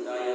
Saya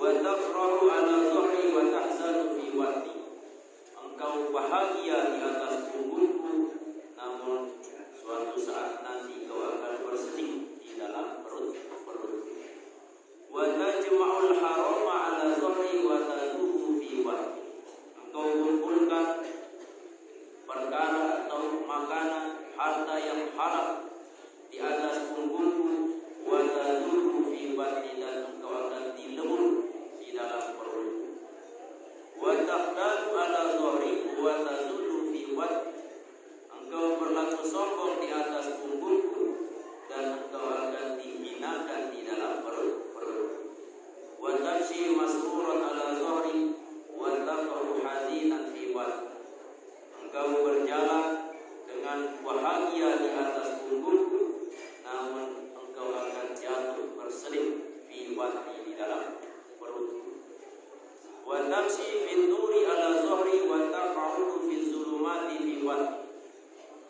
wa tafrahu ala dhahri wa tahzanu fi watni. Engkau bahagia di atas punggungku, namun suatu saat nanti kau akan bersedih di dalam perut. Wa tajma'ul harama ala dhahri wa taduhu fi watni. Engkau kumpulkan perkara atau makanan harta yang halal di atas punggungku, wa taduhu fi batni, dan engkau akan dilebur di dalam perutku. Wa tahtadu ala dhahri wa tazulu fi watni. Engkau berlaku sombong di atas punggungku dan engkau akan dihinakan di dalam perut. Wa tamshi masruran ala dhahri wa taqru hazinan fi watni. Engkau berjalan dengan bahagia di atas punggungku, namun engkau akan jatuh bersedih fi watni, di dalam perutku. Wa tamshi fin nuri ala dhahri wa taq'udu fi zulumati fi watni.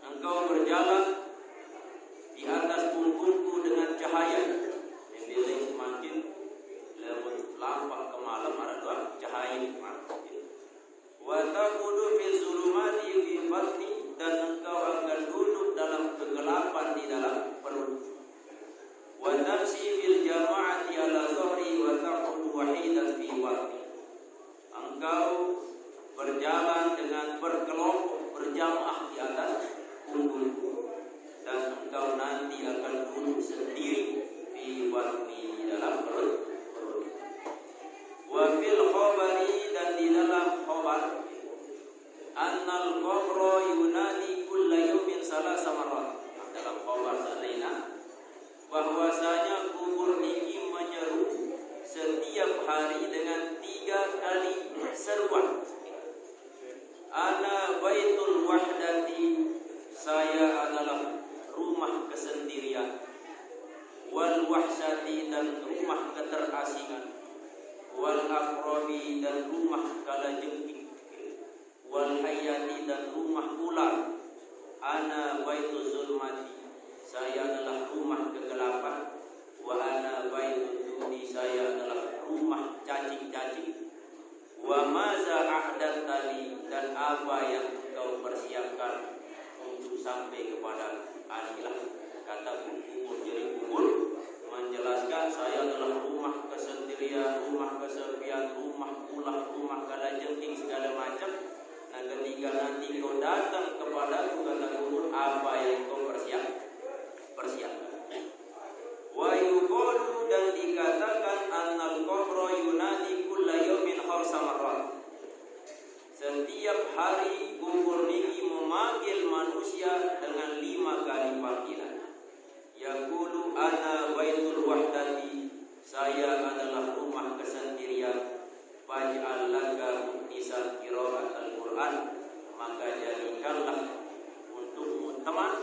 Engkau berjalan di atas punggungku dengan cahaya, memilih semakin lampak ke malam ada dua cahaya. Wa taqudu fi zulumati fi batni, dan engkau akan duduk dalam kegelapan di dalam perut. Wa tamshi fil jama'ati ala dhahri wa taqudu wahidan fi watni. Engkau berjalan dengan berkelompok berjamaah di atas punggungku, dan engkau nanti akan duduk sendiri fi watni, di dalam perut. Wa fil khabari, dan di dalam khabar, annal qabra yunadi kulla yawmin salasa marrat. Dalam khabar sana bahwasanya kubur ini menyeru setiap hari dengan 3 kali seruan. Ana baitul wahdati, saya adalah rumah kesendirian. Wal wahsyati, dan rumah keterasingan. Wal aqrabi, dan rumah kalajengking. Wal hayati, dan rumah ular. Ana baitul zulmati, saya adalah rumah kegelapan. Wa ana baitul duni, saya adalah rumah cacing-cacing. Wa maza a'dattali, dan apa yang engkau persiapkan untuk sampai kepada anilah. Kata kubur jadi kubur menjelaskan saya adalah rumah kesendirian, rumah kesepian, rumah ulah, rumah kalajengking, segala macam. Nah, ketika nanti kau datang kepada kata kubur, apa yang kau persiapkan. Wa yuqalu, dan dikatakan annal qabra yunadi kulla yawmin khamsa marrat. Setiap hari kubur ini memanggil manusia dengan 5 kali panggilan. Yaqulu ana baitul wahdati, saya adalah rumah kesendirian. Faj'al laka muknisan qira'at al-Qur'an, maka jadikanlah untukmu teman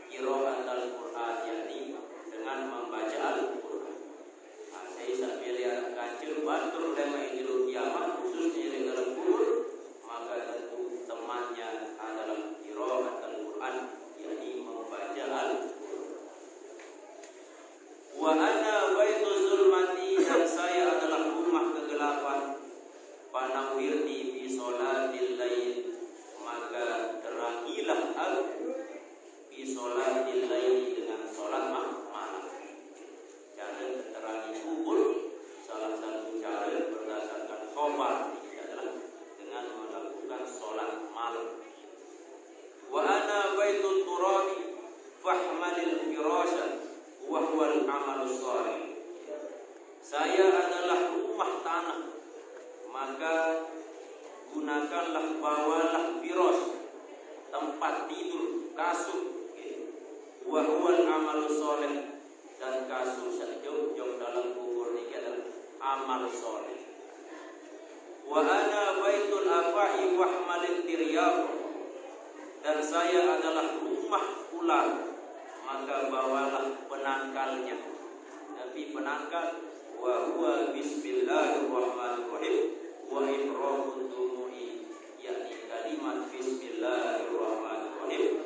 qira'at al-Qur'an, yakni dengan membaca Al-Qur'an. Saya sambil lihat kancil batur dan maidul kiamat, khususnya di dalam kubur, maka tentu temannya adalah qira'at al-Qur'an, yakni membaca Al-Qur'an. Wa ana baitul zulmati, dan saya adalah rumah kegelapan. Panawirni bi sholatil lail, maka terangilah aku bi sholatil lail, dengan sholat malam. Cara terangi kubur, salah satu cara berdasarkan khabar adalah dengan melakukan sholat malam. Wa ana baitul turabi fahmalil firasha wa huwal amalus shalih. Saya adalah rumah tanah, maka gunakanlah, bawalah firas, tempat tidur, kasur. Wa huwal amalus shalih, dan kasur sejauh dalam kubur ini adalah amal shalih. Wa ana baitul afai wahmalit tiryaq, dan saya adalah rumah ular, maka bawalah penangkalnya. Tapi penangkal wa huwa bismillahirrahmanirrahim wa ifrahut dumu'i, yakni kalimat bismillahirrahmanirrahim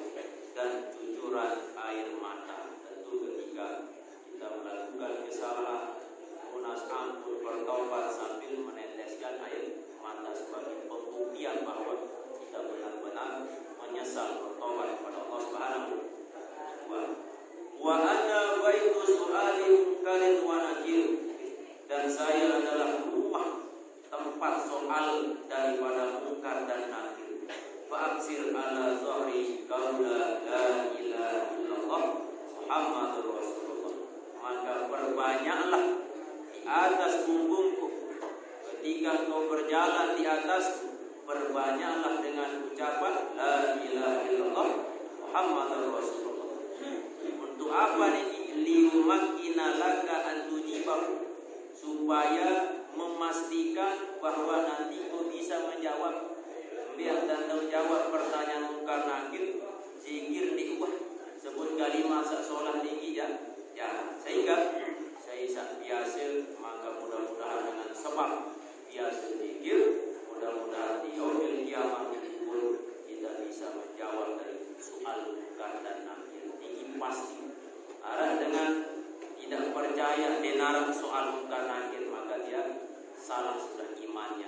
dan cucuran air mata. Tentu ketika kita melakukan kesalahan, lunas ampun, bertaubat sampai dan saya adalah rumah tempat soal daripada mungkar dan nakir. Fa'aksir ala zahri qaula la ilaha illallah Muhammadur Rasulullah. Maka perbanyaklah di atas punggungku ketika kau berjalan di atasku, perbanyaklah dengan ucapan la ilaha illallah Muhammadur Rasulullah. Untuk apa ini? Liumakkina laka an tujibahu, supaya memastikan bahwa nanti kau bisa menjawab biar dan tahu jawab pertanyaan mungkar nakir. Zikir diubah, sebut kalimat sholat tinggi ya. Sehingga saya biasa, maka mudah-mudahan dengan sebab biasa zikir, mudah-mudahan di yaumil kiamat pun kita bisa menjawab dari soal mungkar dan nakir. Ini pasti. Arah dengan tidak percaya denarang soal mungkar nakir, maka dia salah sudah imannya.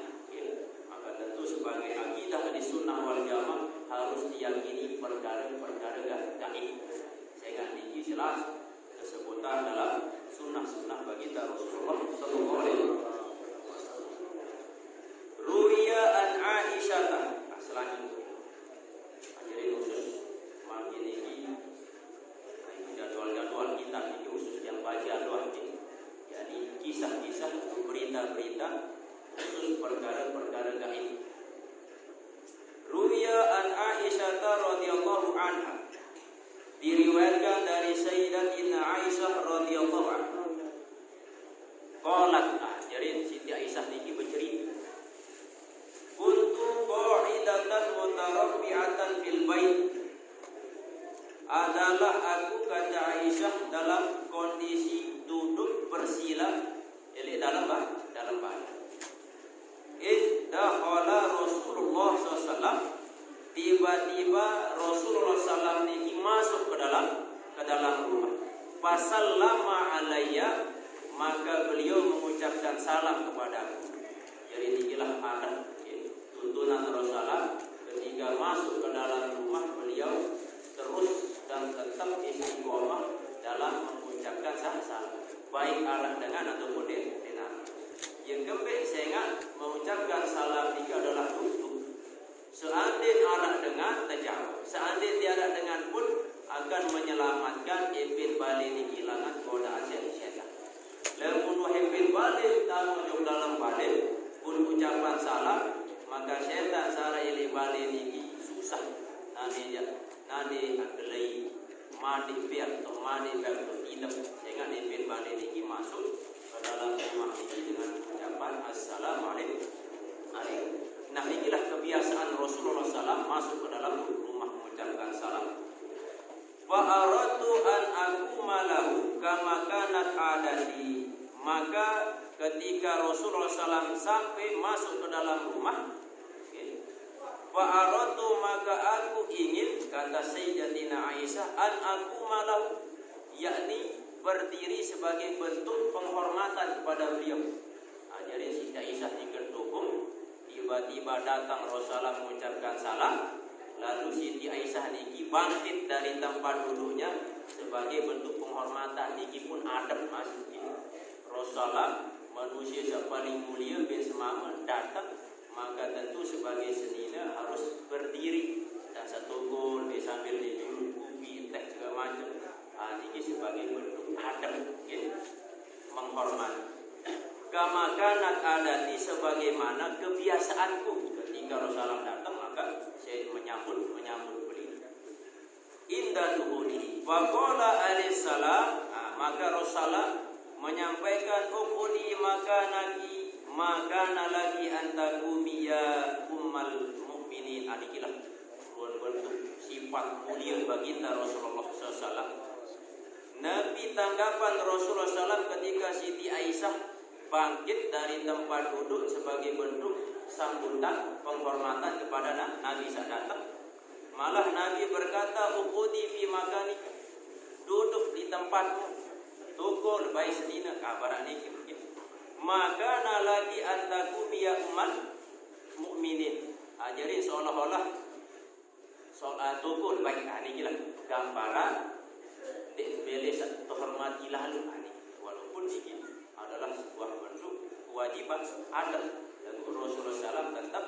Maka tentu sebagai akidah di sunnah wal jamaah harus diyakini perkara-perkara gaib. Sehingga ini jelas kesebutan dalam sunnah-sunnah baginda Rasulullah sallallahu alaihi wasallam. Ruwiya an Aisyah. Selanjutnya jadi khusus makin ini jadwal kita ini khusus yang baca doa ini. Jadi kisah-kisah, berita-berita khusus perkara-perkara gaib. Ruwiya an Aisyah radhiyallahu anha. Diriwayatkan dari Sayyidatina Aisyah radhiyallahu anha. Qalat, jadi Siti Aisyah niki bercerita. Kuntu qa'idatan mutarabbi'atan fil bait. Adalah aku, kata Aisyah, dalam kondisi duduk bersila dalam badan. Dakhala Rasulullah SAW. Tiba-tiba Rasulullah SAW ini masuk ke dalam rumah. Fasallama alayya, maka beliau mengucapkan salam kepadaku. Jadi inilah adat tuntunan Rasulullah ketika masuk ke dalam rumah, beliau terus dan tetap istiqomah dalam mengucapkan salam, baik arah dengan ataupun dengar. Yang kembali saya ingat mengucapkan salam ini adalah duduk. Seandainya arah dengan terjawab, seandainya tiada dengan pun akan menyelamatkan epin balik di kehilangan godaan syaitan. Lamun wahipin balik tamu dalam balik pun ucapan salam, maka syaitan sara ili balik ini susah. Nanti akelai mandi biar atau mandi biar tidak, sehingga epin balik ini masuk ke dalam rumah ini dengan ucapan assalamualaikum. Nah, inilah kebiasaan Rasulullah SAW masuk ke dalam rumah mengucapkan salam. Wa aratu an akumalahu kama kanat adati. Maka ketika Rasulullah SAW sampai masuk ke dalam rumah, wa aratu, maka aku ingin, kata Sayyidatina Aisyah, an akumalahu, yakni berdiri sebagai bentuk penghormatan kepada beliau. Jadi Siti Aisyah dikendukung, tiba-tiba datang Rasulullah mengucapkan salam, lalu Siti Aisyah niki bangkit dari tempat duduknya sebagai bentuk penghormatan. Niki pun adab masuk ini. Rasulullah manusia yang paling mulia bin semama datang, maka tentu sebagai senina harus berdiri dan satu gol sambil diminum kopi teh segala macam. Niki sebagai bentuk adab, menghormati. Kama kanat adati, sebagaimana kebiasaanku. Ketika Rasulullah datang, maka saya menyambut beliau. Indah tuhudi wa qala alaihissalam, maka Rasulullah menyampaikan ukudi makana lagi antakumi ya ummal mukminin. Adikilah bentuk sifat mulia baginda Rasulullah SAW. Nabi tanggapan Rasulullah SAW ketika Siti Aisyah bangkit dari tempat duduk sebagai bentuk sambutan penghormatan kepada Nabi saat datang. Malah Nabi berkata, "Uqudi fi makanik." Duduk di tempatmu. Tukul baik senina kabar ini. Maka lagi antakumi ya umat mukminin. Jadi seolah-olah soal tukul baik ini lah gambaran beli satu hormati lalu ini. Walaupun ini adalah sebuah bentuk kewajiban ada. Dan Rasulullah SAW tetap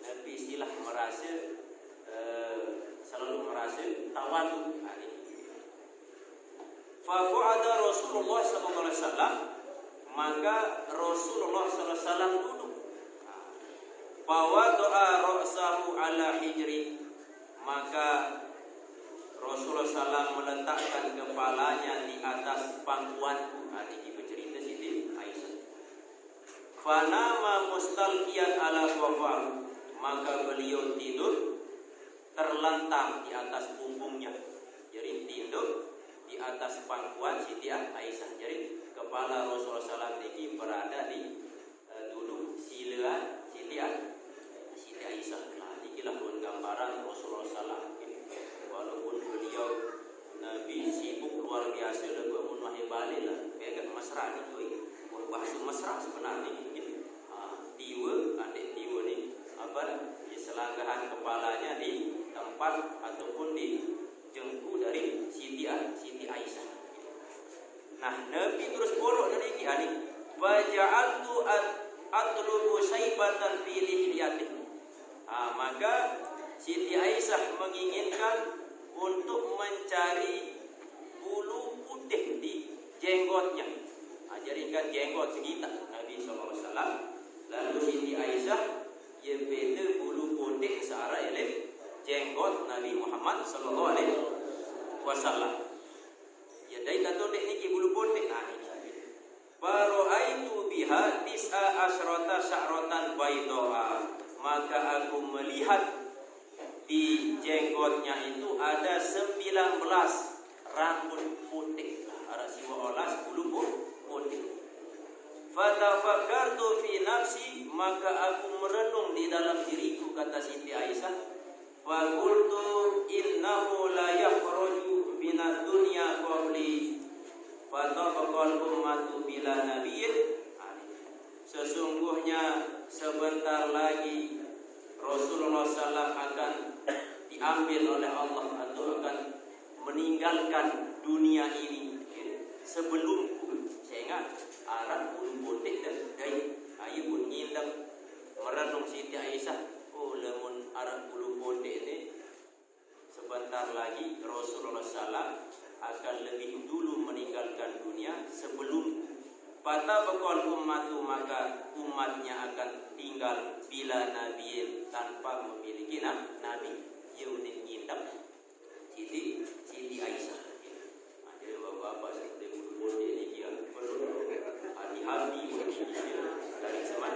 Nabi istilah merasa selalu merasa tawadu. Faqa'ada Rasulullah SAW, maka Rasulullah SAW duduk. Fawada'a ra'sahu ala hijri, maka Rasulullah SAW meletakkan kepalanya di atas pangkuanku. Ini bercerita Siti Aisyah. Fanama mustalqiyan ala qafahu, maka beliau tidur terlentang di atas punggungnya. Jadi tidur di atas pangkuan Siti Aisyah. Jadi kepala Rasulullah SAW ini berada di duduk sila Siti Aisyah. Nah, inilah gambaran Rasulullah SAW. Walaupun beliau Nabi sibuk luar biasa, lagu menuhi balik lah. Kayak mesra ni cuy. Bahasa mesra sebenarnya. Tiwa, adik tiwa ni apa? Di selanggahan kepalanya di tempat ataupun di jengku dari Siti Aisyah. Nah, Nabi terus bolok dari ini. Faja'altu atlubu syaibatan fi lihiyati. Maka Siti Aisyah menginginkan untuk mencari bulu putih di jenggotnya. Jadikan jenggot segitar Nabi SAW. Lalu Siti Aisyah ia bela bulu putih searah elek jenggot Nabi Muhammad SAW. Ya dari kata dek niki bulu putih. Faro'aitu biha tis'a asyrata sya'ratan baydoa, maka aku melihat di jenggotnya itu ada 19 rambut putih. Arah siwa olas bulu putih. Fatafakkartu fi nafsi, maka aku merenung di dalam diriku, kata Siti Aisyah. Faqultu innahu la yakhruju minad dunya qabli fatafaqal ummatu bila nabiyyin. Sesungguhnya sebentar lagi Rasulullah SAW akan diambil oleh Allah atau akan meninggalkan dunia ini sebelumku. Saya ingat Arab pun putih dan dari ayu pun ngindam merenung Siti Aisyah. Oh, lemun Arab bulu putih ini sebentar lagi Rasulullah SAW akan lebih dulu meninggalkan dunia sebelum pada bekal ummatu, maka umatnya akan tinggal bila nabiin tanpa memiliki nabi. Yaunin ngindam Siti Aisyah. Jadi bapak-bapak seperti bulu putih ini dia perlu hati-hati dari seman.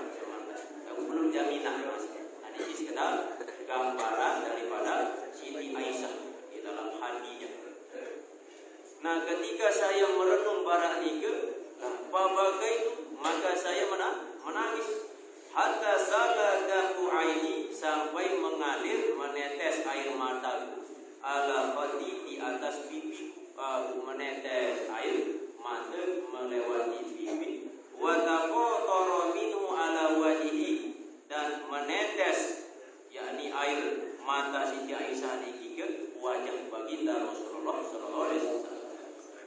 Aku belum jaminan mas. Ini sekedar gambaran daripada Siti Aisyah di dalam hatinya. Nah, ketika saya merenung barang ini, bagai itu, maka saya menangis. Hatta saladahu aini, sampai mengalir menetes air mataku. Ala khadi, di atas pipi, menetes air mata melewati pipi. Wa taqatara minhu ala wajhihi, dan menetes yakni air mata Siti Aisyah ini ke wajah baginda Rasulullah sallallahu alaihi wasallam.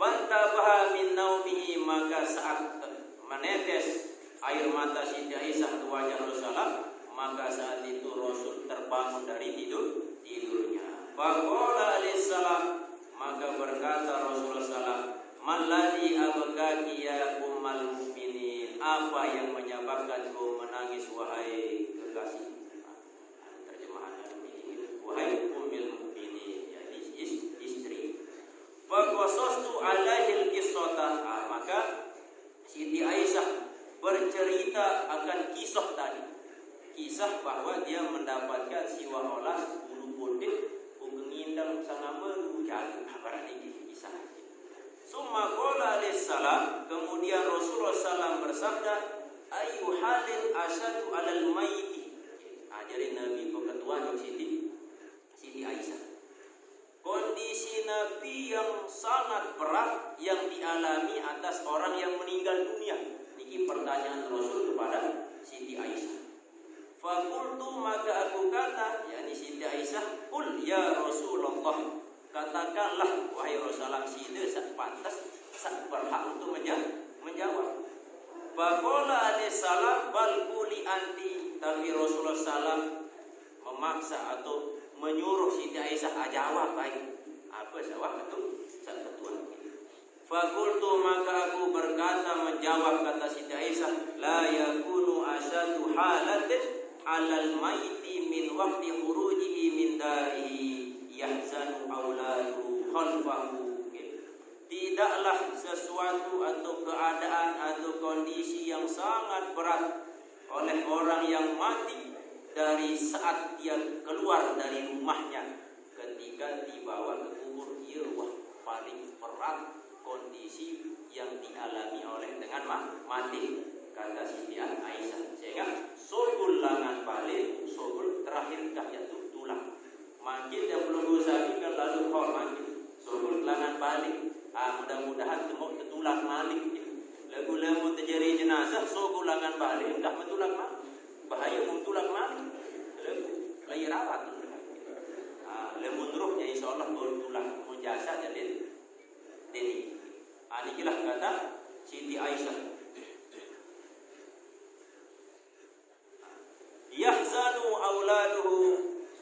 Fantabaha min naumihi, maka saat menetes air mata Siti Aisyah ke wajah Rasulullah, maka saat itu Rasul terbangun dari tidurnya. Faqala alaihissalam, maka berkata Rasulullah SAW, Malladhi abkaki ya ummal mu'minin, apa yang menyebabkan kau menangis wahai kekasih? Terjemahannya begini, wahai ummul mu'minin, jadi istri. Faqasastu alaihil qissata, maka Siti Aisyah bercerita akan kisah tadi. Kisah bahwa dia mendapatkan siwa olas bulu putih ngindam sangama hujan. Barang ini kisah. Summa qala alaihissalam, kemudian Rasulullah SAW bersabda, ayu halin asyadu alal mayyiti. Jadi Nabi keketuaan Siti Aisyah. Kondisi Nabi yang sangat berat yang dialami atas orang yang meninggal dunia. Ini pertanyaan Rasul kepada Siti Aisyah. Fakultu, maka aku kata, yakni Siti Aisyah, Qul ya Rasulullah, katakanlah wahai Rasulullah, sida sak pantas, sak berhak untuk menjawab. Faqala alaihi alaihissalam bal kuli anti, tapi Rasulullah SAW memaksa atau menyuruh Siti Aisyah jawab baik. Apa jawab itu? Satu ketua. Fakultu, maka aku berkata menjawab, kata Siti Aisyah, la yakunu asyadu halatin alal maiti min waqti khurujihi min darihi yahzanu awladu khalfahu. Tidaklah sesuatu atau keadaan atau kondisi yang sangat berat oleh orang yang mati dari saat dia keluar dari rumahnya ketika dibawa ke kubur. Ia paling berat kondisi yang dialami oleh dengan mati, kata Siti Aisyah. Sehingga sobul langan balik, sobul terakhir jatuh tulang. Makin yang belum usah kan lalu kau makin sobul langan balik. Mudah-mudahan temu tertulang malik. Lagu-lagu terjadi jenazah sobul langan balik, dah bertulang malik. Bahaya bertulang malik. Lalu rawat. Lemun rohnya insya Allah bertulang menjasa jadi. Ini inilah kata Siti Aisyah. Yahzanu auladuhu,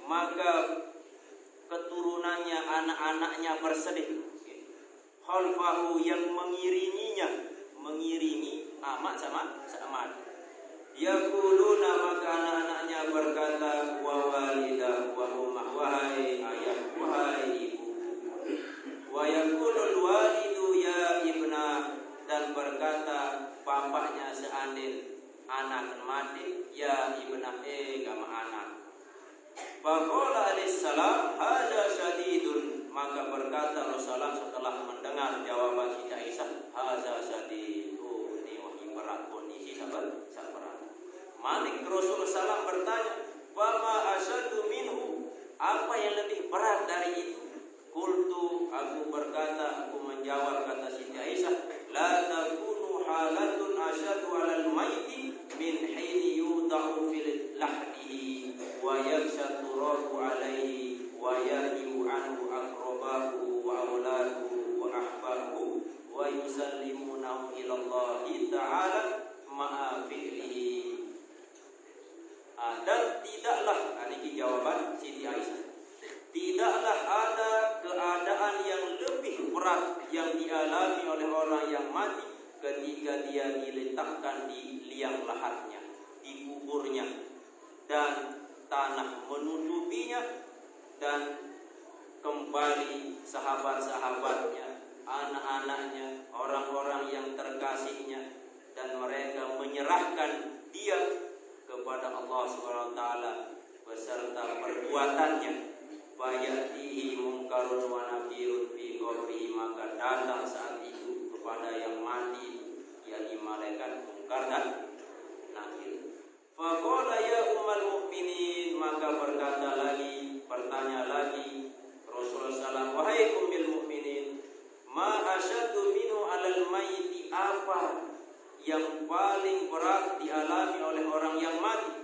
maka keturunannya, anak-anaknya bersedih. Khalfahu, yang mengiringinya, mengiringi amak sama. Yaquluna, maka anak-anaknya berkata, wa walidah wa ummah, wahai ayah, wahai ibu. Wa yaqulul walidu ya ibna, dan berkata bapaknya seandainya anak mati, ya ibna, kamu anak. Faqala alaihissalam hada syadidun, maka berkata Rasulullah setelah mendengar jawaban Siti Aisyah, hada syadid, ini wahai berat kondisi sabar. Malik Rasulullah SAW bertanya, wama asyadu minhu, apa yang lebih berat dari itu? Qultu, aku berkata, aku menjawab, kata Siti Aisyah, la takunu halatun asyadu alal maiti min hini yudau fil lahdihi wa yakshatu rabu alaihi wa yahiu anhu akrobahu wa awladuhu wa ahbahu wa yusallimunahu ilallahi ta'ala ma'a fi'lihi. Dan tidaklah, ini jawaban Siti Aisyah, tidaklah ada keadaan yang lebih berat yang dialami oleh orang yang mati ketika dia diletakkan di liang lahatnya, di kuburnya, dan tanah menutupinya, dan kembali sahabat-sahabatnya, anak-anaknya, orang-orang yang terkasihnya, dan mereka menyerahkan dia kepada Allah SWT beserta perbuatannya. Fayatihi munkarun wa nakirun fi qabrihi, maka datang saat itu kepada yang mati, yakni malaikat mungkar dan nakir. Faqala ya ummal mukminin, maka bertanya lagi Rasulullah SAW, wahai ummul mukminin, ma asyaddu minhu alal mayyiti, apa yang paling berat dialami oleh orang yang mati?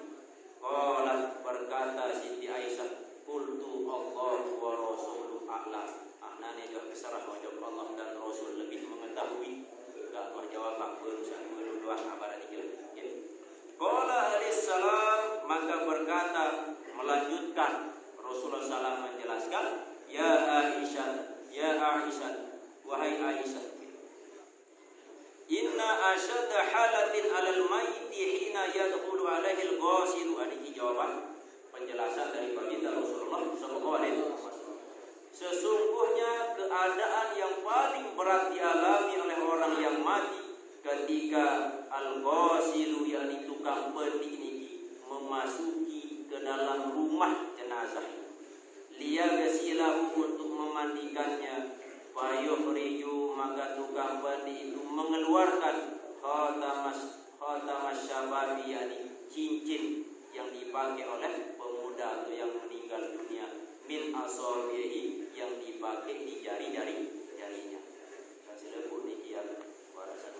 Qalat, berkata Siti Aisyah, qultu Allahu wa rasuluhu a'lam. Nani juga keserah wajib Allah dan Rasul lebih mengetahui. Enggak mau jawab apa dua kabar ini. Qala alaihissalam, maka berkata, melanjutkan Rasulullah SAW menjelaskan, ya Aisyah, wahai Aisyah, inna asyadda halatin alal mayyiti hina yadkhulu alaihi al-ghasilu. Ini jawaban penjelasan dari baginda Rasulullah SAW. Sesungguhnya keadaan yang paling berat dialami oleh orang yang mati ketika al-ghasilu, yakni tukang peti ini, memasuki ke dalam rumah jenazah, liyagsilahu, untuk memandikannya. Fayukhriju, maka tukang peti itu mengeluarkan khatamas syababi, yakni cincin yang dipakai oleh pemuda atau yang meninggal dunia, min asabihi, yang dipakai di jari-jarinya. Kasih pun iki ya, warasa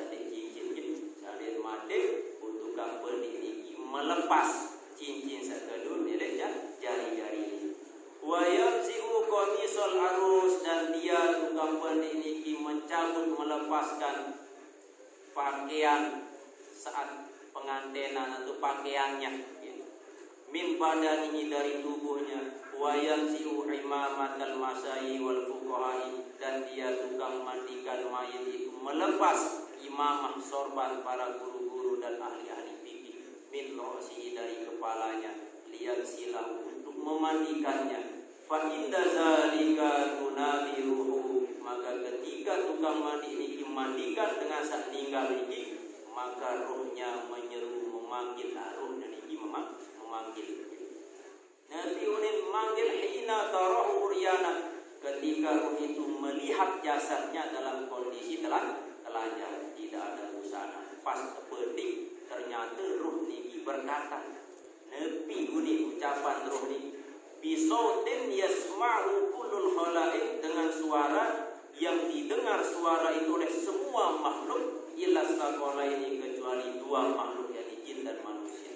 cincin salin mati untuk tukang peti ini melepas cincin sekedul dari jari-jari ini. Wa yamzi'u qamisal arus, dan dia tukang peti ini mencabut, melepaskan pakaian saat pengantenan atau pakaiannya, min badanihi dari tubuhnya, wa yanzi'u imamatal masai wal fuqaha'i, dan dia tukang mandikan mayit itu melepas imamah sorban para guru-guru dan ahli-ahli fikih, min ra'sihi dari kepalanya, liyansilahu untuk memandikannya. Fa inda zalika tunabiruhu, maka ketika tukang mandi ini dimandikan dengan sak ninggal ini, maka rohnya menyeru, memanggil, rohnya ini memanggil. Nabi unin memanggil hina tarahu uryana, ketika roh itu melihat jasadnya dalam kondisi telanjang, tidak ada busana, pas kepeting, ternyata roh ini berkata, Nabi unin ucapan roh ini, bisautin yasma'u kullul khalaik, dengan suara yang didengar suara itu oleh semua makhluk, illa saqalaini, kecuali dua makhluk, yakni jin dan manusia.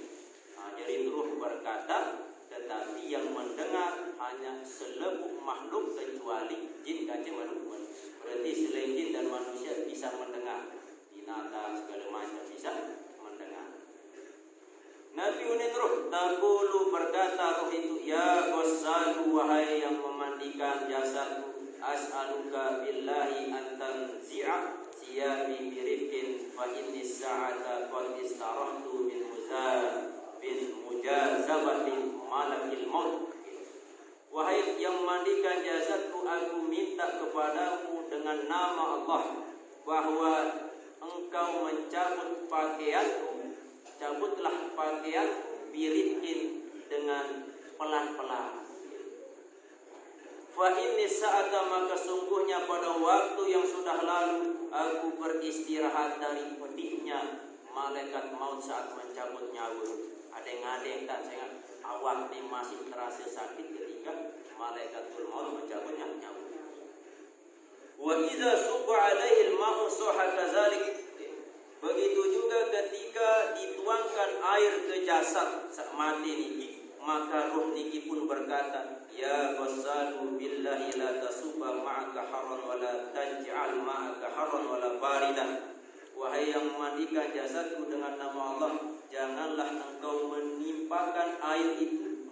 Jadi ruh berkata, tetapi yang mendengar hanya selebuk makhluk kecuali jin dan manusia. Berarti selain jin dan manusia bisa mendengar, binatang segala macam bisa mendengar. Nabi unin ruh taqulu, berkata ruh itu, ya ghassalu, wahai yang memandikan jasadku, as'aluka billahi an tanzi'a siyabi birifkin fa inni sa'ata qad istarahtu min mujazabatin malakil maut. Wahai yang memandikan jasadku, aku minta kepadamu dengan nama Allah bahwa engkau mencabut pakaianku, cabutlah pakaianku, birifkin, dengan pelan-pelan. Fa inni sa'ata, maka sungguhnya pada waktu yang sudah lalu aku beristirahat dari pedihnya malaikat maut saat mencabut nyawa. Ada tak saya awak ini masih terasa sakit ketika malaikatul maut mencabut nyawa. Wa idza subba alaihi al-ma'u sahha kadzalik, begitu juga ketika dituangkan air ke jasad saat mati niki, maka roh niki pun berkata, ya ghassalu billahi la tasubba ma'aka harran wa la taj'al ma'aka harran wa la baridan. Wahai yang memandikan jasadku dengan nama Allah, janganlah engkau menimpakan air itu,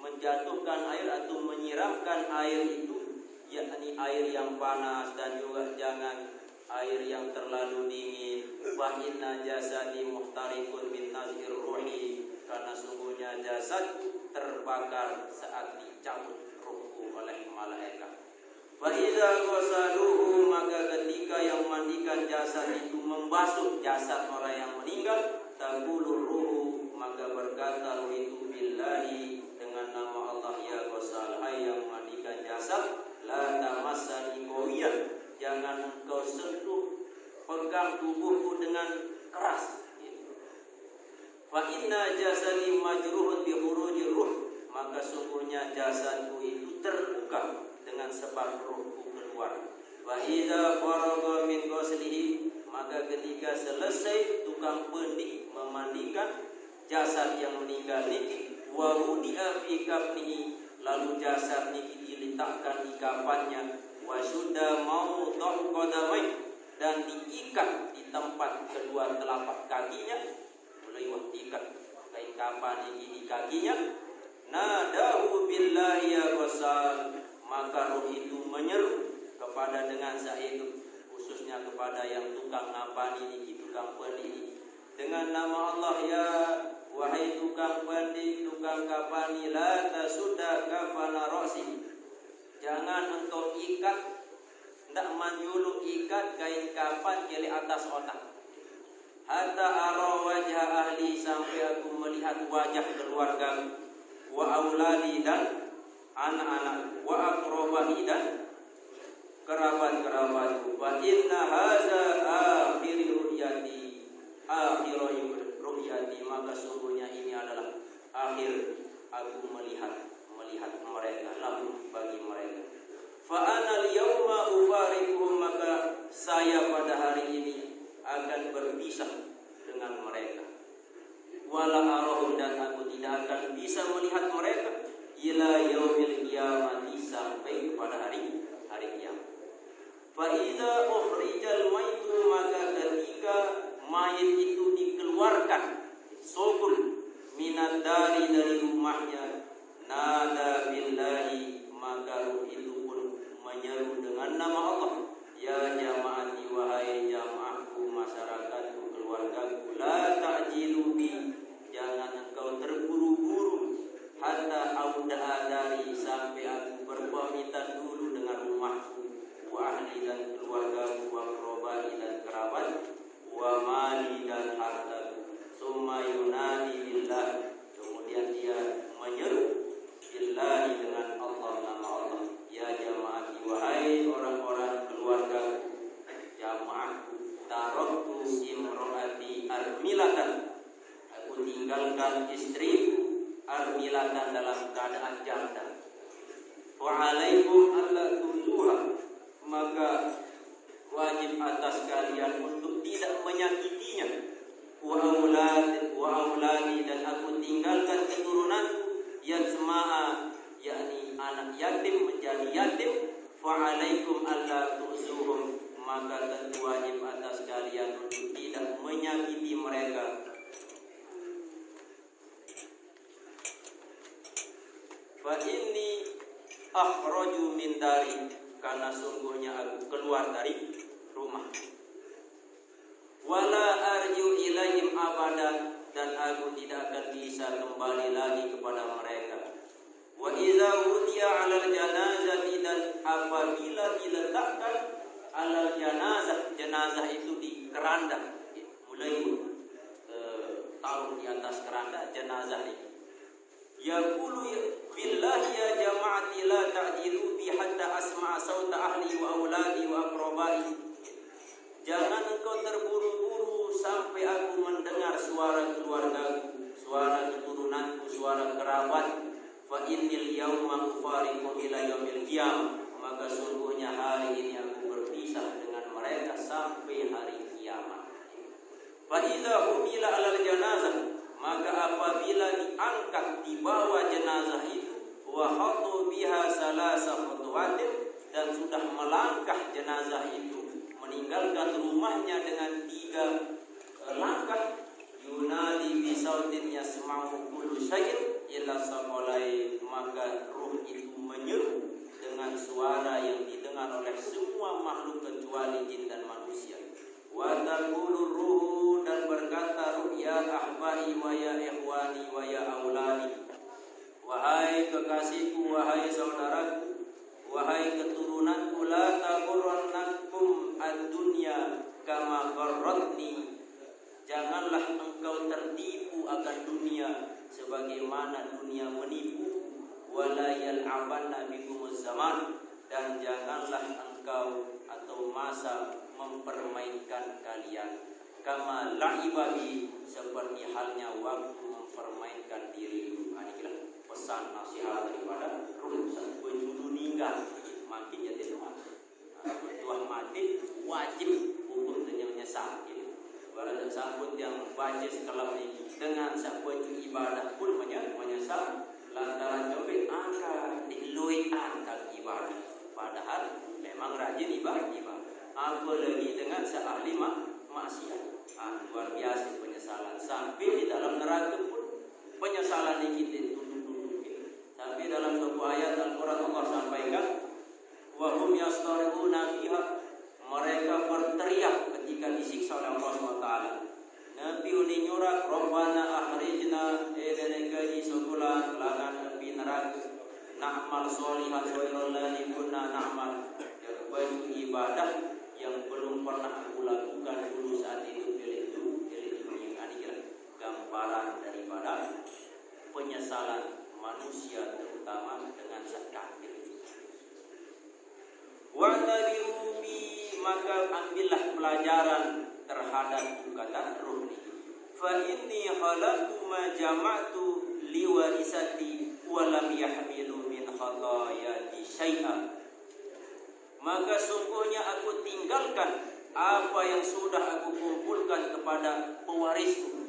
menjatuhkan air atau menyiramkan air itu, yakni air yang panas, dan juga jangan air yang terlalu dingin. Fa inna jasadi muhtarikun min nazir ruhi, karena sungguhnya jasadku terbakar saat dicabut ruhku oleh malaikat. Fa idza ghasaluhu, maka ketika yang memandikan jasad itu membasuh jasad orang yang meninggal, taqulu ruhu, maka berkata ruh itu, billahi, dengan nama Allah, ya ghasal, hai yang memandikan jasad, la tamassani qawiyan, jangan engkau sentuh, pegang tubuhku dengan keras. Fa inna jasadi majruhun bi khurujir ruh, maka sungguhnya jasadku itu terluka dengan sebab ruhku keluar. Wa idza faragha min ghuslihi, maka ketika selesai tukang mandi memandikan jasad yang meninggal niki, wa wudi'a fi kafnihi, lalu jasad niki diletakkan di kafannya, wa sudda mawdhu qadamai, dan diikat di tempat kedua telapak kakinya, mulai diikat kain kafan niki di kakinya. Nadahu billahi ya ghasal, maka roh itu menyeru kepada dengan itu, khususnya kepada yang tukang napani ini, tukang pandi ini, dengan nama Allah, ya wahai tukang pandi, tukang kapani, la tasudda kafana ra'si, jangan engkau ikat, tidak menjuluk ikat kain kafan ke atas otak, hatta ara wajah ahli, sampai aku melihat wajah keluarga, wa auladi, dan anak-anak, wa aqrabani, dan kerabat-kerabatku. Wa inna hadza akhiru ru'yati, maka sungguhnya ini adalah akhir aku melihat mereka, lahum, bagi mereka. Fa ana al-yawma ufariquhum, maka saya pada hari ini akan berpisah dengan mereka. Wala arahum, dan aku tidak akan bisa melihat mereka ila yaumil qiyamati, sampai kepada hari kiamat. Fa idza ukhrijal maitu, maka ketika mayit itu dikeluarkan sokul minad dari rumahnya, nada billahi, maka ruh itu pun menyeru dengan nama Allah, ya jamaati, wahai jamaahku, masyarakatku, keluargaku, la ta'jilu bi, jangan engkau terburu-buru, hatta auda'a dari, sampai aku berpamitan dulu dengan rumahku, wa ahli dan keluargaku, wa qurbai dan kerabat, wa mali dan hartaku, summa yunadi billah, kemudian dia menyeru billahi, dengan Allah, nama Allah, ya jamaati, wahai orang-orang keluargaku, jamaahku, taraktu imro'ati armilatan, aku tinggalkan istriku armilatan, dalam keadaan janda, wa alaikum alla tuzuha, maka wajib atas kalian untuk tidak menyakitinya, wa auladi, dan aku tinggalkan keturunanku, yasma'a, yakni anak yatim menjadi yatim, fa alaikum alla tuzuhum, maka tentu wajib atas kalian untuk tidak menyakiti mereka. Fa inni akhraju min dari, karena sungguhnya aku keluar dari rumah, wala arju ilaihim abadan, dan aku tidak akan bisa kembali lagi kepada mereka. Wa idza wudiya 'alal janazati, dan apabila diletakkan 'alal janazah, jenazah itu di keranda, mulai taruh di atas keranda jenazah ini. Yaqulu billahi ya jama'ati la ta'jilu bi hatta asma'a sauta ahli wa auladi wa aqrabai, jangan engkau terburu-buru sampai aku mendengar suara keluargaku, suara keturunanku, suara kerabat. Fa innil yauma ufariqu ila yaumil qiyamah, maka sungguhnya hari ini aku berpisah dengan mereka sampai hari kiamat. Fa idza humila 'alal janazah, maka apabila diangkat, dibawa jenazah itu, wa khatu biha salasa khutuwatin, dan sudah melangkah jenazah itu, meninggalkan rumahnya dengan 3 langkah, yunadi bi sautin yasma'u kullu syai'in illa saqalai, maka ruh itu menyeru dengan suara yang didengar oleh semua makhluk kecuali jin dan manusia. Wa taqulu ruh, dan berkata ruh, ya ahbai wa ya ikhwani wa ya auladi, wahai kekasihku, wahai saudaraku, wahai keturunanku, la taghurrannakum ad-dunya kama gharratni, janganlah engkau tertipu akan dunia sebagaimana dunia menipu, wala yal'abanna bikumuz zaman, dan janganlah engkau atau masa mempermainkan kalian, kama la'ibabi, seperti halnya waktu mempermainkan diriku. Inilah pesan nasihat daripada ruh sebelum meninggal, makin jadi rumah. Tuah mati wajib hukum dan menyesal. Barang sabut yang baca sekalam ini dengan sabut ibadah pun menyesal, lantaran coba angka dilui angka ibadah, padahal memang rajin ibadah. Apalagi dengan seahli maksiat, luar biasa penyesalan, sampai di dalam neraka pun penyesalan ini kita tutup. Tapi dalam sebuah ayat Al-Quran Allah sampaikan, wa hum yastarihuna fiha, mereka berteriak ketika disiksa oleh Allah SWT. Nabi uni nyurak, Rabbana akhrijna edeneka isukulan kelangan api neraka, na'mal solihan wa'ilalladhi kunna na'mal, baju ibadah yang belum pernah aku lakukan dulu saat itu pilih dunia. Inilah gambaran daripada penyesalan manusia, terutama dengan zat kafir. Wa tabirubi, maka ambillah pelajaran terhadap kata ruh ini. Fa inni khalaqtu ma jama'tu liwarisati wa lam yahmilu min khatayati syai'an, maka sungguhnya aku tinggalkan apa yang sudah aku kumpulkan kepada pewarisku.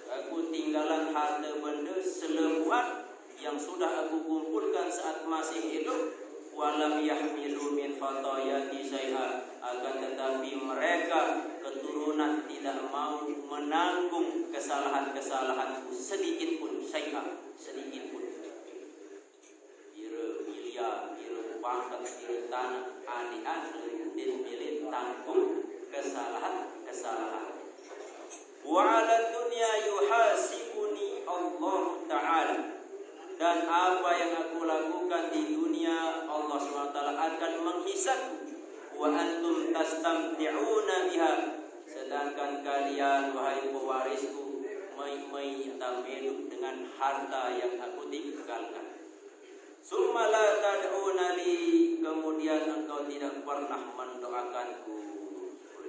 Aku tinggalan harta benda selebuhan yang sudah aku kumpulkan saat masih hidup. Walam yahmilu min khatayati syai'a, akan tetapi mereka keturunan tidak mau menanggung kesalahan-kesalahanku sedikit pun, sedikit pun. Kira miliar, kira pangkat, kira tanah, adik-adik dan milik tanggung kesalahan. Wa 'ala dunya yuhasibuni Allah Ta'ala. Dan apa yang aku lakukan di dunia Allah SWT akan menghisabku. Wa antum tastamti'una biha. Sedangkan kalian wahai pewarisku tamedu dengan harta yang aku tinggalkan. Summa la tad'una li, kemudian engkau tidak pernah mendoakanku.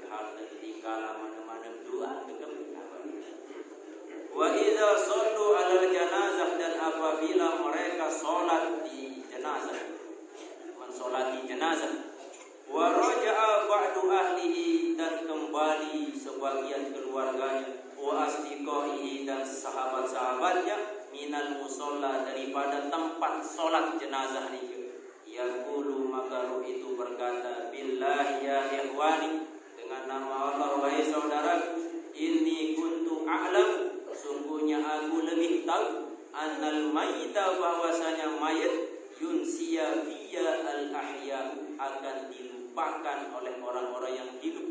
Harta ditinggal mana-mana doa kepada. Wa idza shallu 'alal janazah, dan apabila mereka salat di jenazah, mensolati jenazah. Wa raja'a ba'du ahlihi, dan kembali sebagian keluarganya. Wa asdiqaihi, dan sahabat-sahabatnya. Minal musalla, daripada tempat salat jenazah itu. Yaqulu, maka ruh itu berkata, billahi ya ikhwani, dengan nama Allah wahai saudaraku, inni kuntu a'lam, sungguhnya aku lebih tahu, annal mayyita, bahwasanya mayat, yunsiya fiya al ahya, akan dilupakan oleh orang-orang yang hidup.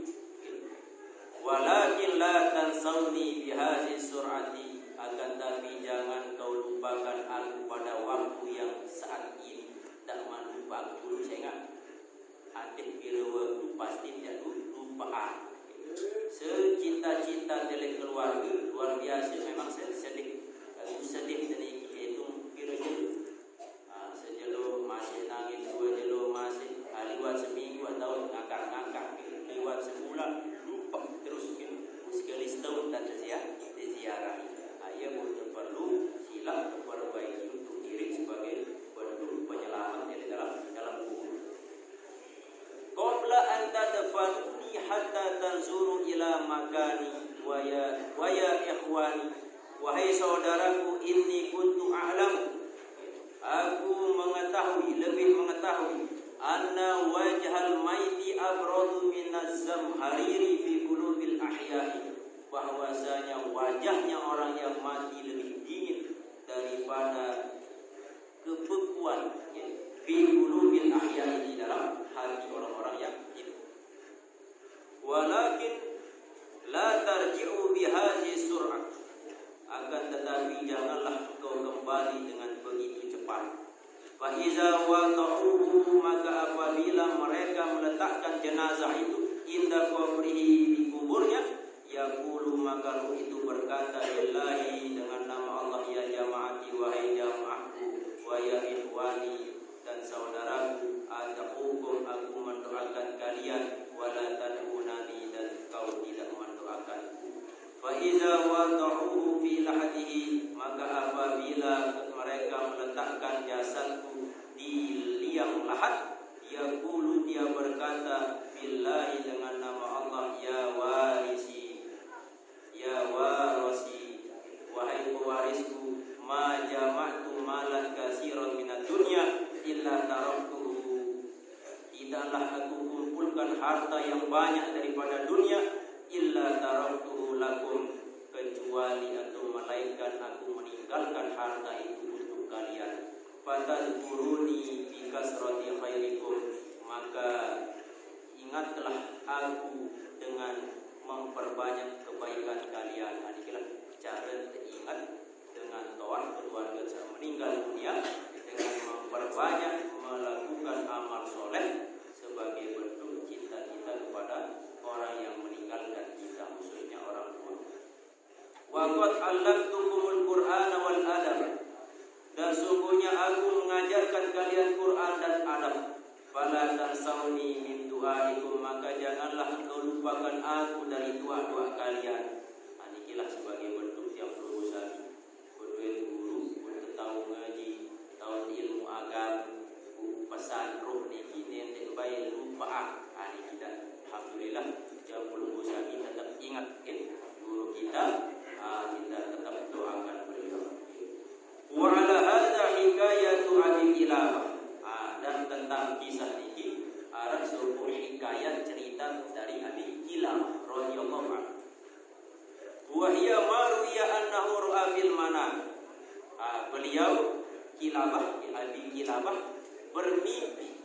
Walakin la tansawni bihadhi sur'ati, akan tapi jangan kau lupakan aku pada waktu yang saat ini. Tak lupa aku dulu, saya ingat. Adik bila waktu pasti tidak lupaan. Secinta-cinta dari keluarga luar biasa, memang sedih. Aku sedih dari itu kira-kira. Sejelo masih nangis, dua jelo masih. Lewat seminggu atau ngangkat, lewat sebulan lupa terus. Sekali setahun tak ziarah. Ayah pun perlu silap perbaiki untuk diri sebagai bentuk penyelamat dari dalam kubur. Qabla an tadfanuni hatta tanzuru ila makani wa ya ikhwani, wahai saudaraku, inni kuntu a'lam, aku lebih mengetahui, anna wajhal maiti abradu minaz zamhariri fi qulubil ahya'i, bahwasanya wajahnya orang yang mati lebih dingin daripada kebekuan fi qulubil ahya'i, di dalam hati orang-orang yang hidup. Walakin la tarji'u bihadhi sur'ah, akan tetapi janganlah engkau kembali dengan begitu cepat. Fa iza wata'uhu, maka apabila mereka meletakkan jenazah itu inda qabrihi, di kuburnya, yaqulu, maka ruh itu berkata, billahi, dengan nama Allah, ya jamaati, wahai jamaahku, wa ya ikhwani, dan saudaraku, ad'ukum, aku mendoakan kalian, wala tad'unani, dan kau tidak mendoakanku. Fa iza wada'uhu fi lahadihi, maka apabila mereka meletakkan jasadku di liang lahat, yaqulu, dia berkata, billahi, dengan nama Allah, ya warisi, wahai pewarisku, ma jama'tu malan katsiran minad dunya illa taraktuhu, tidaklah aku kumpulkan harta yang banyak daripada dunia, illa taraktuhu lakum, kecuali atau melainkan aku meninggalkan harta itu untuk kalian. Fatadkuruni bi kasrati khairikum, maka ingatlah aku dengan memperbanyak kebaikan kalian. Inilah cara ingat dengan doa keluarga saya meninggal dunia, dengan memperbanyak melakukan amal soleh sebagai bentuk cinta kita kepada orang yang meninggalkan kita, khususnya orang tua. Wa qad 'allamtukumul Qur'ana wal adab, dan sungguhnya aku mengajarkan kalian Quran dan adab. Fala tansawni min du'aikum, maka janganlah engkau lupakan aku dari doa-doa kalian. Inilah sebagai bentuk yang berusaha berduit guru untuk tahu ngaji, tahu ilmu agama, pesan roh ni kini yang baik lupa. Ini kita alhamdulillah yang berusaha kita tetap ingat guru kita, kita tetap doakan beliau. Wa ala hadza hikayatu Abi Kilabah, dan tentang kisah ini ada sebuah hikayat cerita dari Abi Kilabah radhiyallahu anhu. beliau Kilabah, Abi Kilabah bermimpi.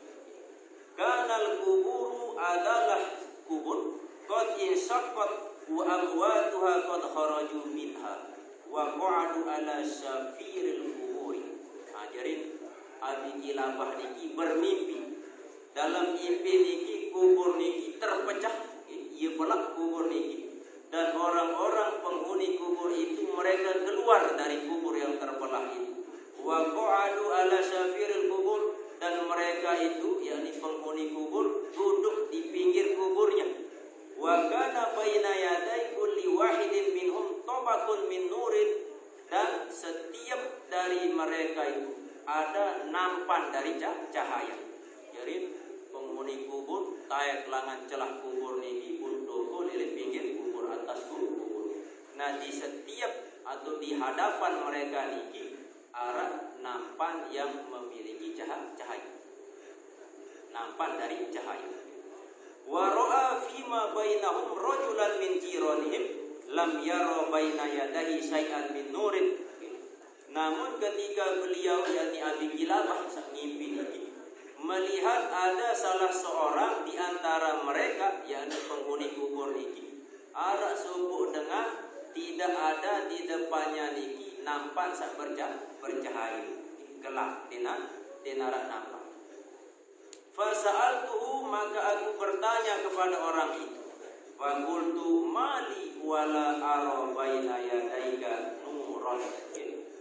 Kanal kuburu adalah kubur qad inshaqqat wa amwatuha qad kharaju minha wa qa'adu ala syafiril kuburi. Ajarin Abi Kilabah niki bermimpi. Dalam mimpi niki kubur niki terpecah, ia belak kubur niki, dan orang-orang penghuni kubur itu mereka keluar dari kubur yang terbelah itu. Wa qa'adu ala syafiril kubur, dan mereka itu yakni penghuni kubur duduk di pinggir kuburnya. Wa kana baina yaday kulli wahidin minhum tabaqun min nurin, dan setiap dari mereka itu ada nampan dari cahaya. Jadi penghuni kubur tayak langan celah kubur niki untuk oleh pinggir kubur atas kubur. Nah, di setiap atau di hadapan mereka niki arah nampan yang memiliki cahaya. Nampan dari cahaya. Wa ra'a fima bainahum rajulan min jiranihim lam yara baina yadayhi syai'an min nurin. Namun ketika beliau yakni Abi Kilabah ngimpi niki melihat ada salah seorang di antara mereka yakni penghuni kubur niki arah subuh dengan tidak ada di depannya niki nampak sak bercahaya gelap dinarak nampak. Fasa'altuhu, maka aku bertanya kepada orang itu. Faqultu mali wala ara baina yadaika nuran.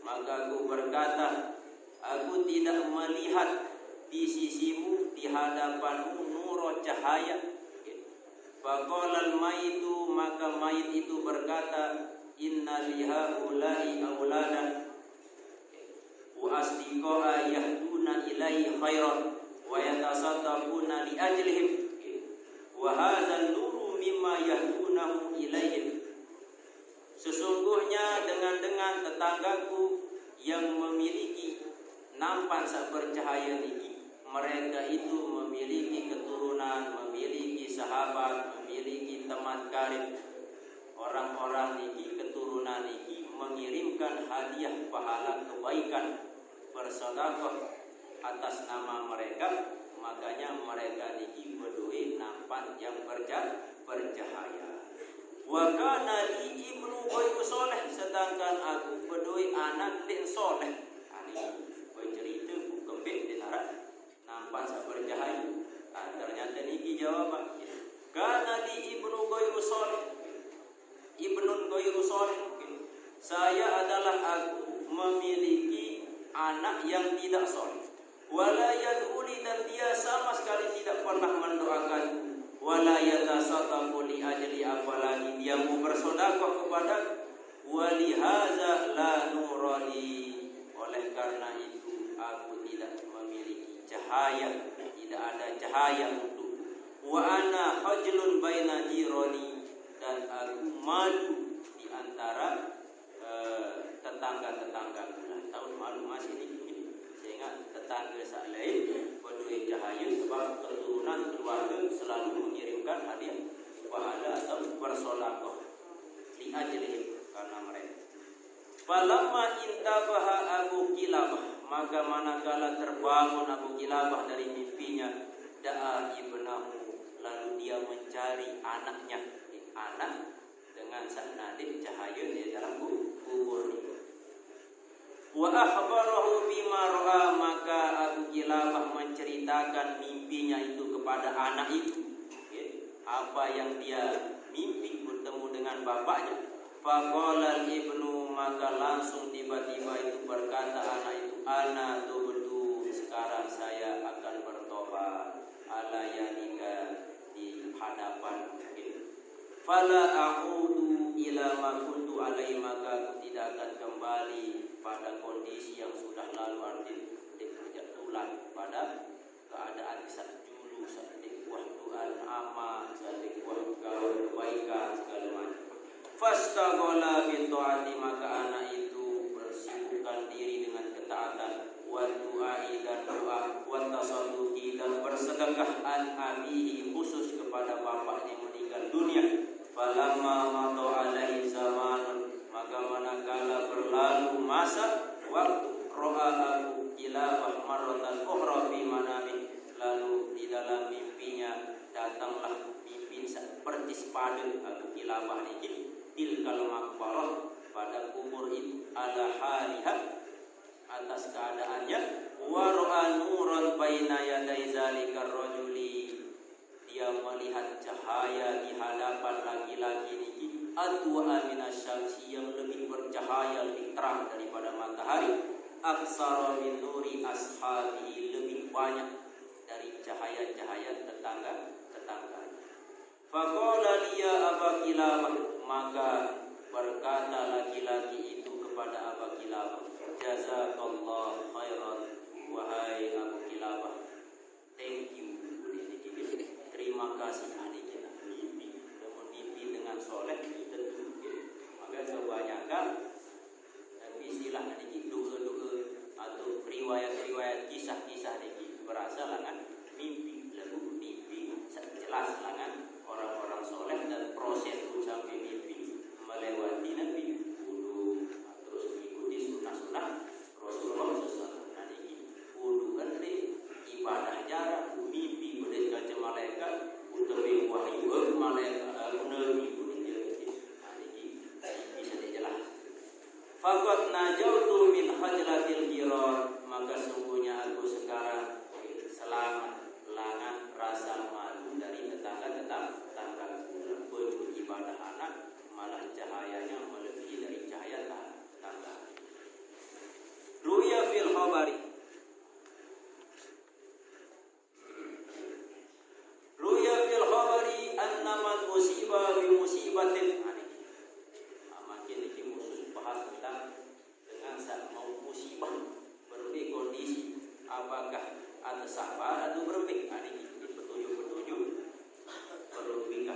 Maka aku berkata, aku tidak melihat di sisimu, di hadapanmu nur cahaya. Faqala al-mayitu, maka mayit itu berkata, inna lihaula'i auladan wa asdiqa'a yahduna ilaihi khairan wa yatasaddaquna li ajlihim wa hadzal nuru mimma yahdunahu ilaihim. Sesungguhnya dengan tetanggaku yang memiliki nampan sak bercahaya niki, mereka itu memiliki keturunan, memiliki sahabat, memiliki teman karib. Orang-orang niki keturunan niki mengirimkan hadiah pahala kebaikan bersedekah atas nama mereka, makanya mereka niki berdua nampak yang bercahaya. Wa kana li ibnu ghairu soleh, sedangkan aku berdua anak din soleh. Ani bercerita bukan bed dinarak nampak sak bercahaya. Ternyata niki jawaban. Kana li ibnu ghairu soleh. Ibnun ghairu soleh. Saya adalah aku memiliki anak yang tidak soleh. Wala yad'uli, dan dia sama sekali tidak pernah mendoakan. Wala yatasaddaqu li ajli, apalagi dia mau bersedekah kepada. Walihaza la nurali, oleh karena itu aku tidak memiliki cahaya, tidak ada cahaya untuk. Wa ana hajlun baina jirani, dan aku malu di antara tetangga-tetanggaku. Tahun malu masih ini. Sehingga tetangga saya lain berdua cahaya, sebab keturunan keluarga selalu mengirimkan hadiah pahala atau bersedekah li ajlihim, karena mereka. Falamma intabaha Abu Kilabah, maka manakala terbangun Abu Kilabah dari mimpinya, da'a ibnahu, lalu dia mencari anaknya. Anak dengan sanadin cahaya di dalam kubur itu. Wa akhbarahu bima ra'a, maka Abu Kilabah menceritakan mimpinya itu kepada anak itu. Apa yang dia mimpi bertemu dengan bapaknya. Faqala ibnu, maka langsung tiba-tiba itu berkata anak itu, ana tubtu, sekarang saya akan bertobat ala yanika, di hadapan. Fala a'udu ila ma kuntu alaihi, maka aku tidak akan kembali pada kondisi yang sudah lalu, arti berjatuhan pada keadaan saat dulu, saat buah Tuhan amal, saat buah kawan kebaikan segala macam. Fastaghala bi taati, maka anak itu bersibukkan diri dengan ketaatan, wa du'ai, dan doa, wa tasadduqi, dan bersedekah, an abihi, khusus kepada bapaknya meninggal dunia. Falamma mata alaihi zamanun, maka manakala berlalu masa waktu, Abu Kilabah marratan ukhra fi manami, lalu di dalam mimpinya datanglah mimpi seperti sepadan Abu Kilabah ini tilkal maqbarah pada kubur itu ala haliha atas keadaannya wa ra'a nuran baina yaday zalikar rajuli, dia melihat cahaya di hadapan laki-laki ini adwa minasyamsi yang lebih bercahaya, lebih terang daripada matahari, aksara min nuri ashabi, lebih banyak dari cahaya-cahaya tetangga-tetangga. Faqala liya Aba Kilabah, maka berkata laki-laki itu kepada Aba Kilabah, jazakallah khairan wahai Abu Kilabah, thank you, terima kasih adik kita mimpi dengan soleh tentu, maka kebanyakan istilah adik doa-doa atau riwayat-riwayat kisah-kisah adik berasal dengan mimpi, lalu mimpi jelas dengan orang-orang soleh dan proses sampai mimpi melewati nabi wudu terus mengikuti sunnah-sunnah Rasulullah SAW. Ini wudu kan ibadah jarak mimpi boleh kaca malaikat utawi wahyu malaikat nabi boleh ini bisa dijelas. Faqad najautu min hajratil qirar, maka sungguhnya aku sekarang selamat langan rasa malu dari tetangga-tetangga. Baju ibadah anak malah cahayanya melebihi dari cahaya tetangga. Ruya fil khabari, ruya fil khabari annaman musibah bi musibatin. Makin ini khusus bahas tentang dengan saat mau musibah berbeda kondisi, apakah ada sabar atau berbeda. Ini petunjuk-petunjuk berbeda.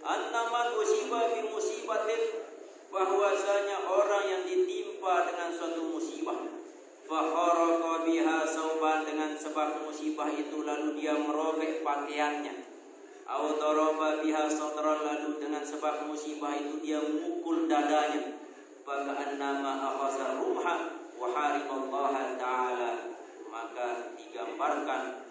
Annaman musibah bi musibatin, bahwasanya orang yang ditimpa dengan suatu musibah, fa kharaqa biha sauban, dengan sebab musibah itu lalu dia merobek pakaiannya, au daraba biha sadran, lalu dengan sebab musibah itu dia mukul dadanya, maka annama akhazar rumha wa harimallaha ta'ala, maka digambarkan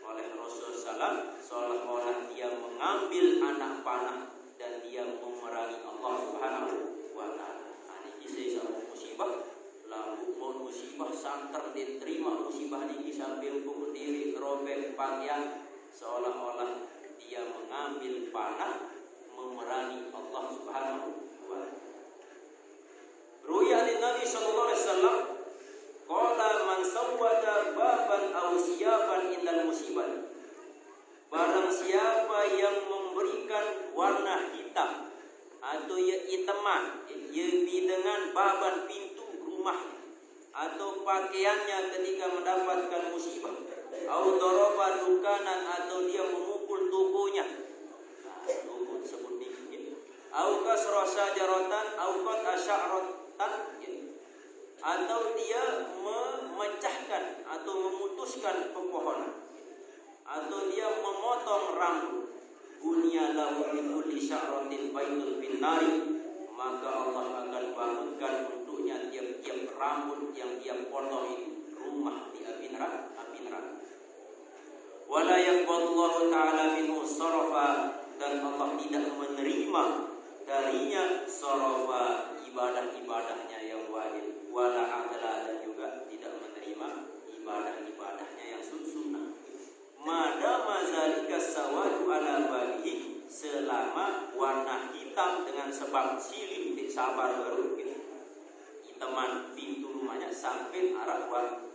oleh Rasulullah SAW seolah-olah dia mengambil anak panah dan dia memerangi Allah Subhanahu wa ta'ala. Ini kisah sama musibah, lalu mau musibah santer diterima musibah ini sambil pukul diri robek pakaian, seolah-olah dia mengambil panah memerangi Allah Subhanahu wa ta'ala. Ruya Nabi sallallahu alaihi wasallam qala man sawwada baban aw siyaban indal musibah, barang siapa yang memberikan warna hitam atau hitaman dengan baban pintu rumah atau pakaiannya ketika mendapatkan musibah, au daraba dukanan, atau dia memukul tokonya, toko sebut ini, au kasra sajaratan au qad asy'aratan, atau dia memecahkan atau memutuskan pepohonan, atau dia memotong rambut, bunya lahu bi kulli sya'ratin baitun bin nari, maka Allah akan bangunkan untuknya tiap-tiap rambut yang dia potong itu rumah di api neraka. Wala yaqballahu ta'ala minhu sarafa, dan Allah tidak menerima darinya sarafa, ibadah-ibadahnya yang wajib, wala adla, dan juga tidak menerima ibadah-ibadahnya yang sunnah. Madama zalika sawadu ala babihi, selama warna hitam dengan sebab silih sabar baru hitaman pintu rumahnya sampai arah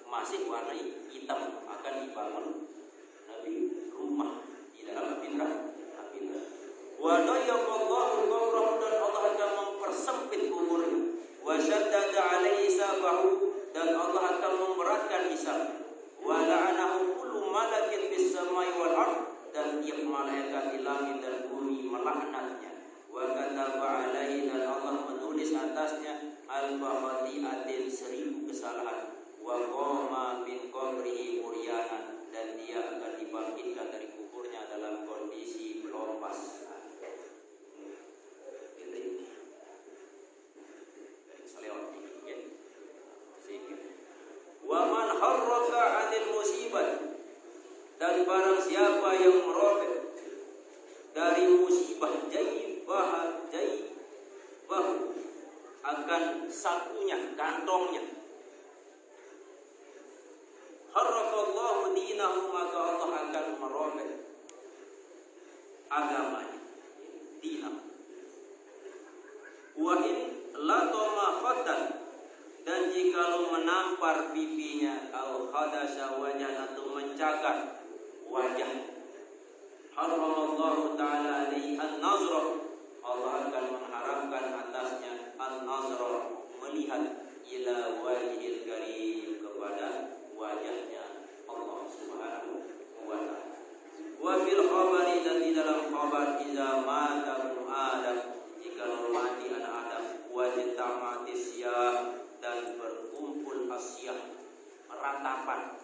masih warna hitam akan dibangun Nabi rumah di dalam api neraka. Wa dayyaqallahu qabrahu, dan Allah akan mempersempit kuburnya. Wa syaddada alaihi sabahu, dan Allah akan memberatkan hisab. Wa la'anahu kullu malakin fis samai wal ard, dan tiap malaikat di langit dan bumi melaknatnya. Wa kataba alaihi, dan Allah menulis atasnya al-khati'atin 1000 kesalahan. Wa qama min qabrihi muryanan, dan dia akan dibangkitkan dari kuburnya dalam kondisi berlepas. Selewat ini, ya. barang siapa yang merobek dari musibah jaibah akan sakunya, kantongnya, harraqallahu dinahu, maka Allah akan merobek agamanya, dinah. Wa in latama khatan, dan jikalau menampar pipinya, au khadasha wajah, atau mencakar wajah, haramallahu ta'ala alaihi an-nazra, Allah akan mengharamkan atasnya an-nazra, melihat ila wajhil karim, kepada wajahnya Allah Subhanahu wa ta'ala. Wa fil khabari, dan di dalam khabar, iza mata ibnu Adam, jikalau mati anak Adam, wajtama'ati syah, dan berkumpul asyah, ratapan,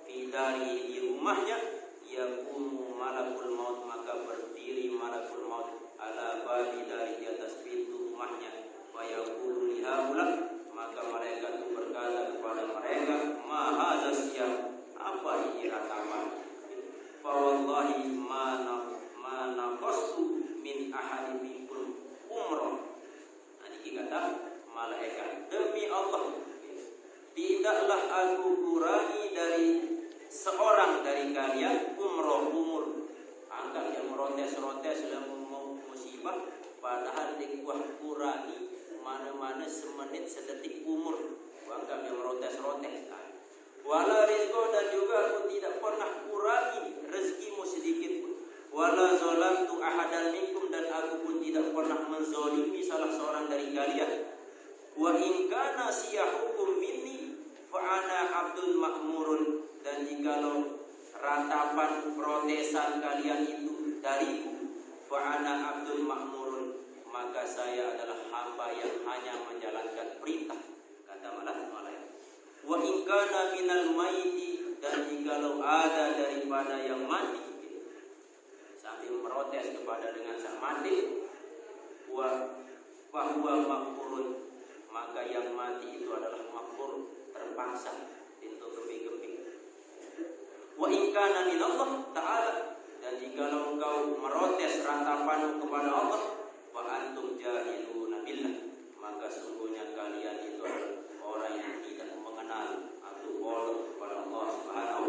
fidari, di rumahnya, yaqumu malakul maut, maka berdiri malakul maut ala babi, dari di atas pintu rumahnya, wa yaqulu lihaula, maka malaikat itu berkata kepada mereka, ma hadza syah, apa ini ratapan? Fa wallahi ma naqastu min ahadin minkum umrah. Ini kata malaikat, demi Allah, tidaklah aku kurangi dari seorang dari kalian umur. Angkat yang merontes-rontes dalam musibah, padahal dikuah kurangi mana-mana semenit sedetik umur. Angkat yang merontes-rontes. Wala rizqo, dan juga aku tidak pernah kurangi rezekimu sedikit pun. Wala zalamtu ahadan minkum, dan aku pun tidak pernah menzalimi salah seorang dari kalian. Wa in kana siyahukum minni fa ana abdul ma'murun, dan jikalau ratapan protesan kalian itu dariku, fa ana abdul ma'murun, maka saya adalah hamba yang hanya menjalankan perintah, kata malaikat. Wa in kana minal maiti, dan jikalau ada daripada yang mati, sambil merotes kepada dengan sang mati, wa huwa maqburun, maka yang mati itu adalah makfur, terpaksa, pintu keping-keping. Wa in kana minallah ta'ala, dan jikalau engkau merotes ratapan kepada Allah, wa antum jahiluna billah, maka sungguhnya kalian itu adalah orang yang tidak mengenal atau bodoh kepada Allah Subhanahu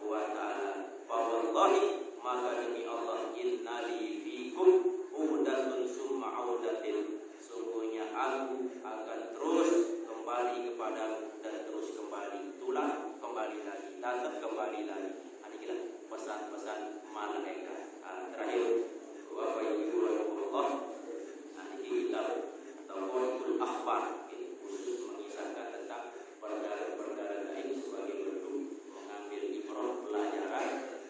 wa ta'ala. Wa wallahi, maka demi Allah, innali fikum udatun summa audatin, sungguhnya aku akan terus kembali kepadamu, dan terus kembali, tulang kembali lagi, tatap kembali lagi. Inilah pesan-pesan malaikat. Terakhir, Bapak Ibu rahimahullah, ini kitab Tawaqul Akhbar, khusus mengisahkan tentang perkara-perkara lain sebagai bentuk mengambil ibrah, pelajaran.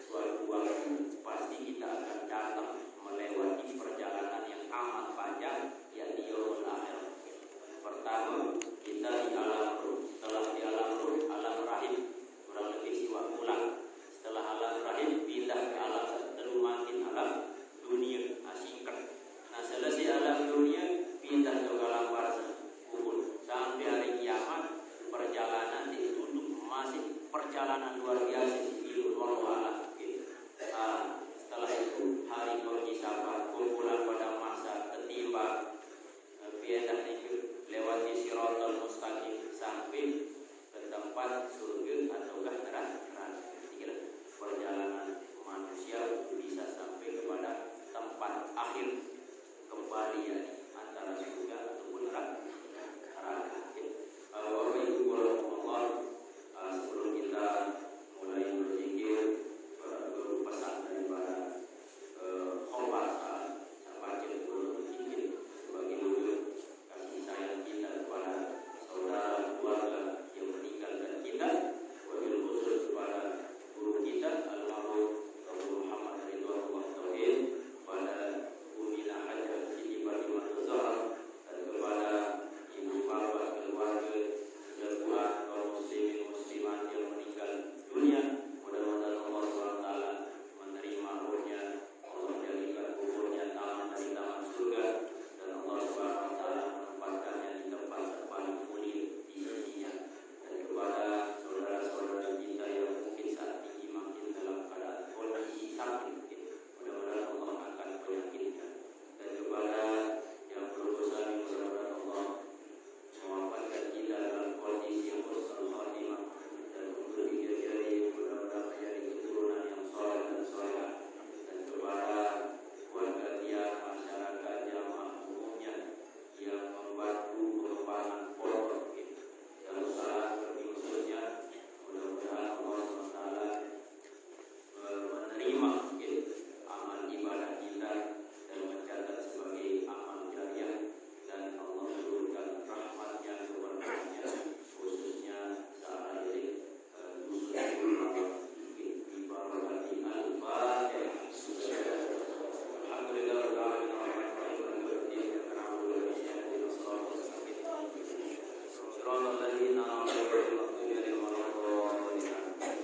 Suatu waktu pasti kita akan datang melewati perjalanan yang amat panjang, yang di yaumul akhir. Pertama, kita di alam ruh. Setelah di alam ruh, alam rahim, kurang lebih siwa pulang. Setelah alam rahim, pindah ke alam terlumatin, alam dunia, asingkan. Nah, selesai alam dunia, pindah ke alam barzakh, kubur. Sampai hari kiamat, perjalanan ditutup, masih perjalanan luar biasa, sibilul walwala. Setelah itu hari penghisaban, kumpulan pada masa ketimbang, pindah itu lewati siratal mustaqim sampai ke tempat surga ataukah neraka. Inilah perjalanan manusia bisa sampai kepada tempat akhir kembali,